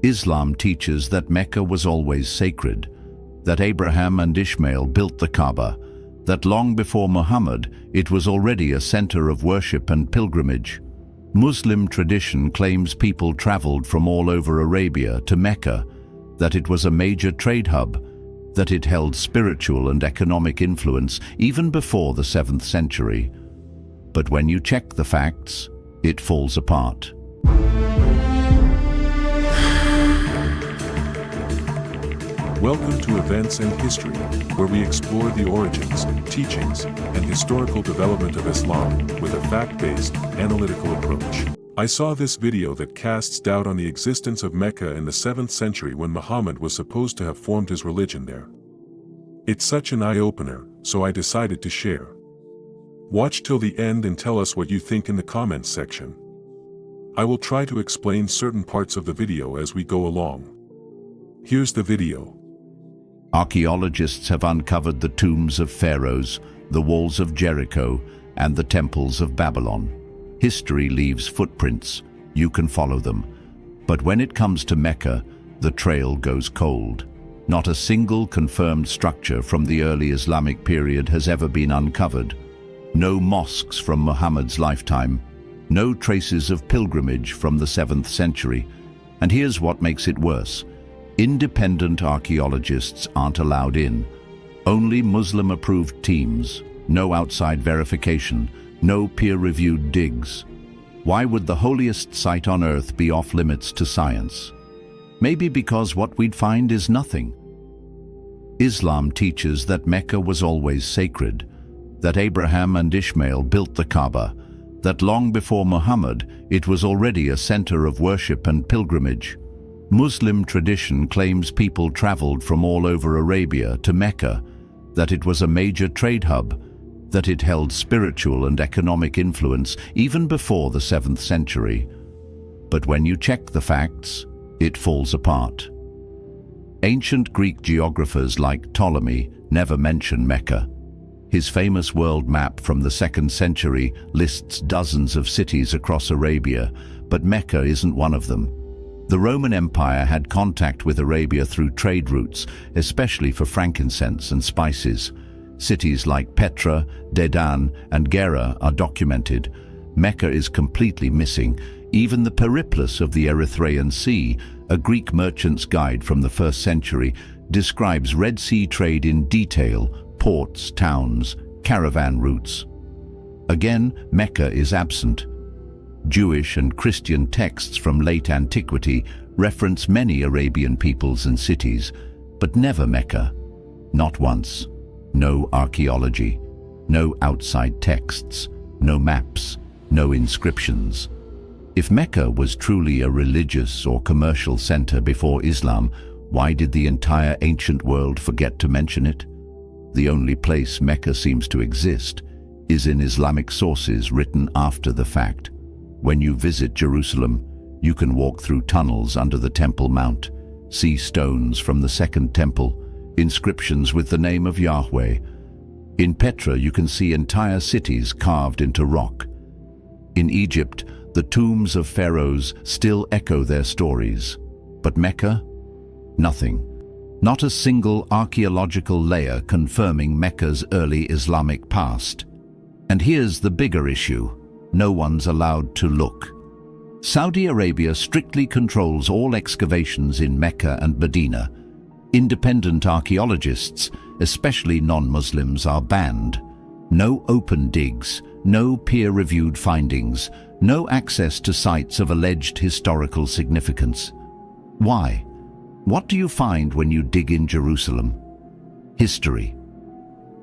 Islam teaches that Mecca was always sacred, that Abraham and Ishmael built the Kaaba, that long before Muhammad it was already a center of worship and pilgrimage. Muslim tradition claims people traveled from all over Arabia to Mecca, that it was a major trade hub, that it held spiritual and economic influence even before the 7th century. But when you check the facts, it falls apart. Welcome to Events and History, where we explore the origins, teachings, and historical development of Islam with a fact-based, analytical approach. I saw this video that casts doubt on the existence of Mecca in the 7th century when Muhammad was supposed to have formed his religion there. It's such an eye-opener, so I decided to share. Watch till the end and tell us what you think in the comments section. I will try to explain certain parts of the video as we go along. Here's the video. Archaeologists have uncovered the tombs of pharaohs, the walls of Jericho, and the temples of Babylon. History leaves footprints. You can follow them. But when it comes to Mecca, the trail goes cold. Not a single confirmed structure from the early Islamic period has ever been uncovered. No mosques from Muhammad's lifetime. No traces of pilgrimage from the 7th century. And here's what makes it worse. Independent archaeologists aren't allowed in. Only Muslim-approved teams, no outside verification, no peer-reviewed digs. Why would the holiest site on earth be off-limits to science? Maybe because what we'd find is nothing. Islam teaches that Mecca was always sacred, that Abraham and Ishmael built the Kaaba, that long before Muhammad it was already a center of worship and pilgrimage. Muslim tradition claims people traveled from all over Arabia to Mecca, that it was a major trade hub, that it held spiritual and economic influence even before the 7th century. But when you check the facts, it falls apart. Ancient Greek geographers like Ptolemy never mention Mecca. His famous world map from the 2nd century lists dozens of cities across Arabia, but Mecca isn't one of them. The Roman Empire had contact with Arabia through trade routes, especially for frankincense and spices. Cities like Petra, Dedan, and Gera are documented. Mecca is completely missing. Even the Periplus of the Erythraean Sea, a Greek merchant's guide from the 1st century, describes Red Sea trade in detail: ports, towns, caravan routes. Again, Mecca is absent. Jewish and Christian texts from late antiquity reference many Arabian peoples and cities, but never Mecca. Not once. No archaeology, no outside texts, no maps, no inscriptions. If Mecca was truly a religious or commercial center before Islam, why did the entire ancient world forget to mention it? The only place Mecca seems to exist is in Islamic sources written after the fact. When you visit Jerusalem, you can walk through tunnels under the Temple Mount, see stones from the Second Temple, inscriptions with the name of Yahweh. In Petra, you can see entire cities carved into rock. In Egypt, the tombs of pharaohs still echo their stories. But Mecca? Nothing. Not a single archaeological layer confirming Mecca's early Islamic past. And here's the bigger issue. No one's allowed to look. Saudi Arabia strictly controls all excavations in Mecca and Medina. Independent archaeologists, especially non-Muslims, are banned. No open digs, no peer-reviewed findings, no access to sites of alleged historical significance. Why? What do you find when you dig in Jerusalem? History.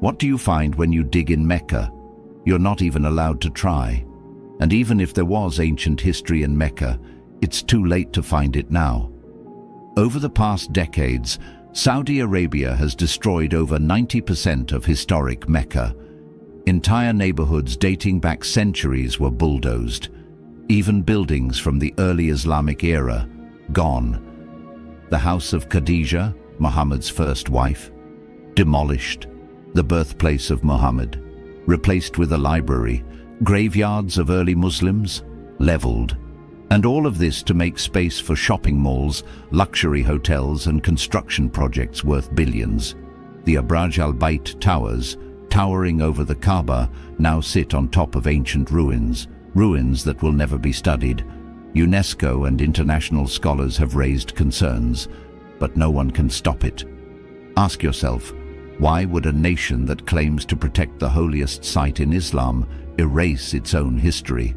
What do you find when you dig in Mecca? You're not even allowed to try. And even if there was ancient history in Mecca, it's too late to find it now. Over the past decades, Saudi Arabia has destroyed over 90% of historic Mecca. Entire neighborhoods dating back centuries were bulldozed. Even buildings from the early Islamic era, gone. The house of Khadija, Muhammad's first wife, demolished. The birthplace of Muhammad, replaced with a library. Graveyards of early Muslims, leveled. And all of this to make space for shopping malls, luxury hotels and construction projects worth billions. The Abraj al-Bait towers, towering over the Kaaba, now sit on top of ancient ruins that will never be studied. UNESCO and international scholars have raised concerns, but no one can stop it. Ask yourself, why would a nation that claims to protect the holiest site in Islam erase its own history?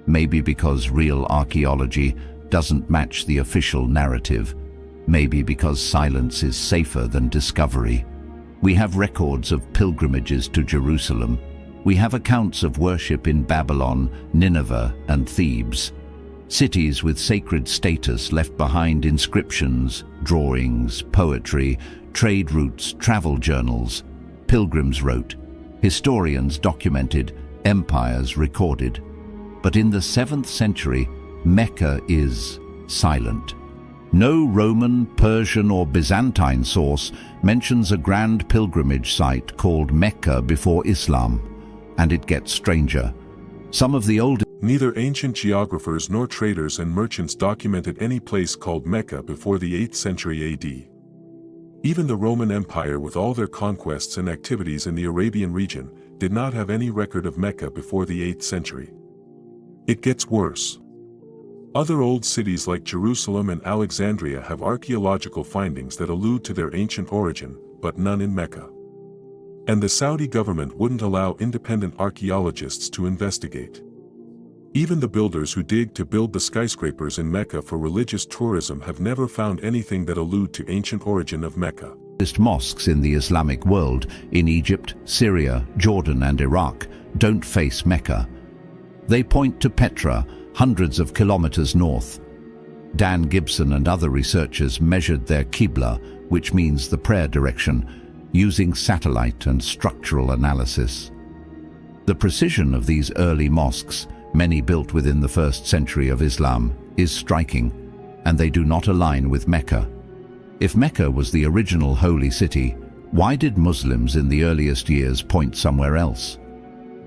Maybe because real archaeology doesn't match the official narrative. Maybe because silence is safer than discovery. We have records of pilgrimages to Jerusalem. We have accounts of worship in Babylon, Nineveh, and Thebes. Cities with sacred status left behind inscriptions, drawings, poetry, trade routes, travel journals. Pilgrims wrote, historians documented, empires recorded. But in the 7th century, Mecca is silent. No Roman, Persian or Byzantine source mentions a grand pilgrimage site called Mecca before Islam. And it gets stranger. Some of the oldest Neither ancient geographers nor traders and merchants documented any place called Mecca before the 8th century AD. Even the Roman Empire, with all their conquests and activities in the Arabian region, did not have any record of Mecca before the 8th century. It gets worse. Other old cities like Jerusalem and Alexandria have archaeological findings that allude to their ancient origin, but none in Mecca. And the Saudi government wouldn't allow independent archaeologists to investigate. Even the builders who dig to build the skyscrapers in Mecca for religious tourism have never found anything that allude to ancient origin of Mecca. Mosques in the Islamic world, in Egypt, Syria, Jordan and Iraq, don't face Mecca. They point to Petra, hundreds of kilometers north. Dan Gibson and other researchers measured their Qibla, which means the prayer direction, using satellite and structural analysis. The precision of these early mosques, many built within the 1st century of Islam, is striking, and they do not align with Mecca. If Mecca was the original holy city, why did Muslims in the earliest years point somewhere else?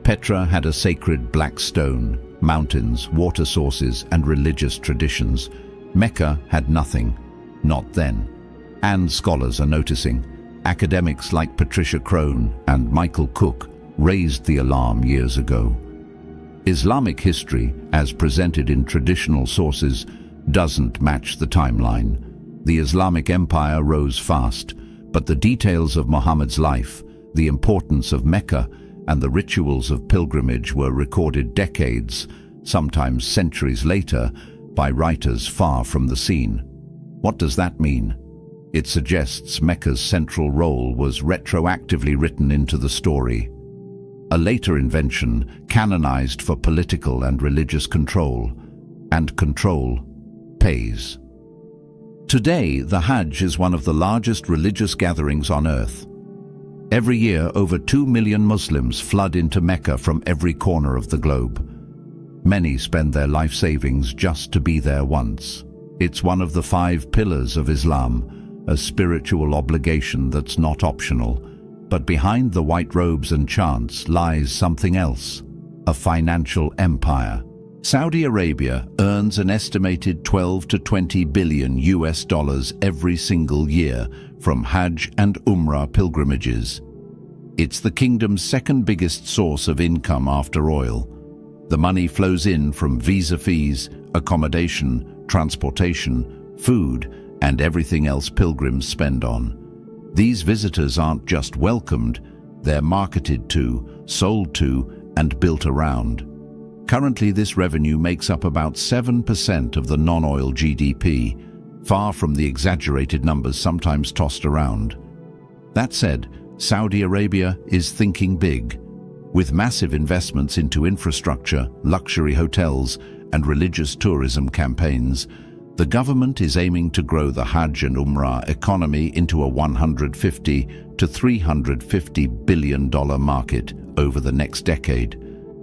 Petra had a sacred black stone, mountains, water sources, and religious traditions. Mecca had nothing, not then. And scholars are noticing. Academics like Patricia Crone and Michael Cook raised the alarm years ago. Islamic history, as presented in traditional sources, doesn't match the timeline. The Islamic Empire rose fast, but the details of Muhammad's life, the importance of Mecca, and the rituals of pilgrimage were recorded decades, sometimes centuries later, by writers far from the scene. What does that mean? It suggests Mecca's central role was retroactively written into the story. A later invention canonized for political and religious control, and control pays. Today, the Hajj is one of the largest religious gatherings on earth. Every year, over 2 million Muslims flood into Mecca from every corner of the globe. Many spend their life savings just to be there once. It's one of the 5 pillars of Islam, a spiritual obligation that's not optional. But behind the white robes and chants lies something else, a financial empire. Saudi Arabia earns an estimated 12 to 20 billion US dollars every single year from Hajj and Umrah pilgrimages. It's the kingdom's second biggest source of income after oil. The money flows in from visa fees, accommodation, transportation, food, and everything else pilgrims spend on. These visitors aren't just welcomed, they're marketed to, sold to, and built around. Currently, this revenue makes up about 7% of the non-oil GDP, far from the exaggerated numbers sometimes tossed around. That said, Saudi Arabia is thinking big. With massive investments into infrastructure, luxury hotels, and religious tourism campaigns, the government is aiming to grow the Hajj and Umrah economy into a $150 to $350 billion market over the next decade.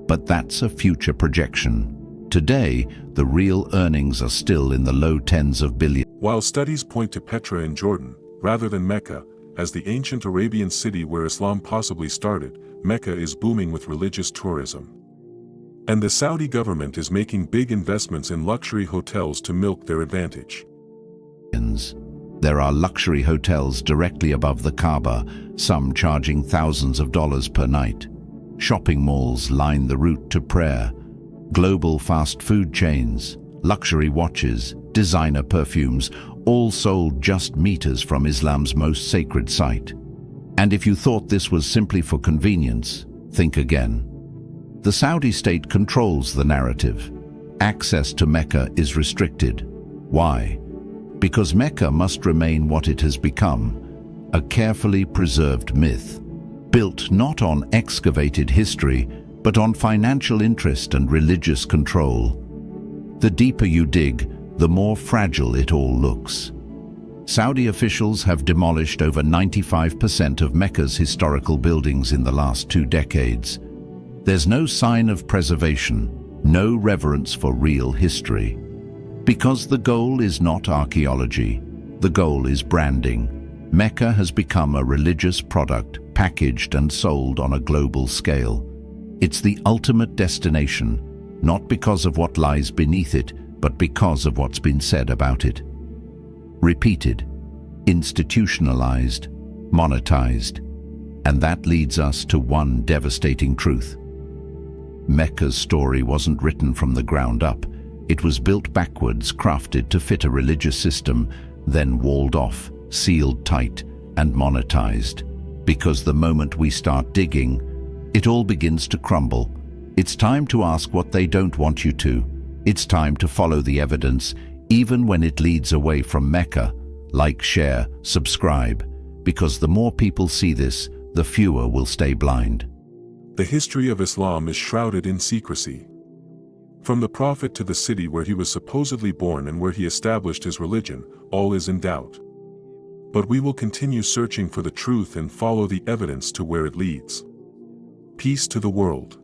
But that's a future projection. Today, the real earnings are still in the low tens of billions. While studies point to Petra in Jordan, rather than Mecca, as the ancient Arabian city where Islam possibly started, Mecca is booming with religious tourism. And the Saudi government is making big investments in luxury hotels to milk their advantage. There are luxury hotels directly above the Kaaba, some charging thousands of dollars per night. Shopping malls line the route to prayer. Global fast food chains, luxury watches, designer perfumes, all sold just meters from Islam's most sacred site. And if you thought this was simply for convenience, think again. The Saudi state controls the narrative. Access to Mecca is restricted. Why? Because Mecca must remain what it has become, a carefully preserved myth, built not on excavated history, but on financial interest and religious control. The deeper you dig, the more fragile it all looks. Saudi officials have demolished over 95% of Mecca's historical buildings in the last 2 decades. There's no sign of preservation, no reverence for real history. Because the goal is not archaeology, the goal is branding. Mecca has become a religious product, packaged and sold on a global scale. It's the ultimate destination, not because of what lies beneath it, but because of what's been said about it. Repeated, institutionalized, monetized. And that leads us to one devastating truth. Mecca's story wasn't written from the ground up. It was built backwards, crafted to fit a religious system, then walled off, sealed tight, and monetized. Because the moment we start digging, it all begins to crumble. It's time to ask what they don't want you to. It's time to follow the evidence, even when it leads away from Mecca. Like, share, subscribe, because the more people see this, the fewer will stay blind. The history of Islam is shrouded in secrecy. From the Prophet to the city where he was supposedly born and where he established his religion, all is in doubt. But we will continue searching for the truth and follow the evidence to where it leads. Peace to the world.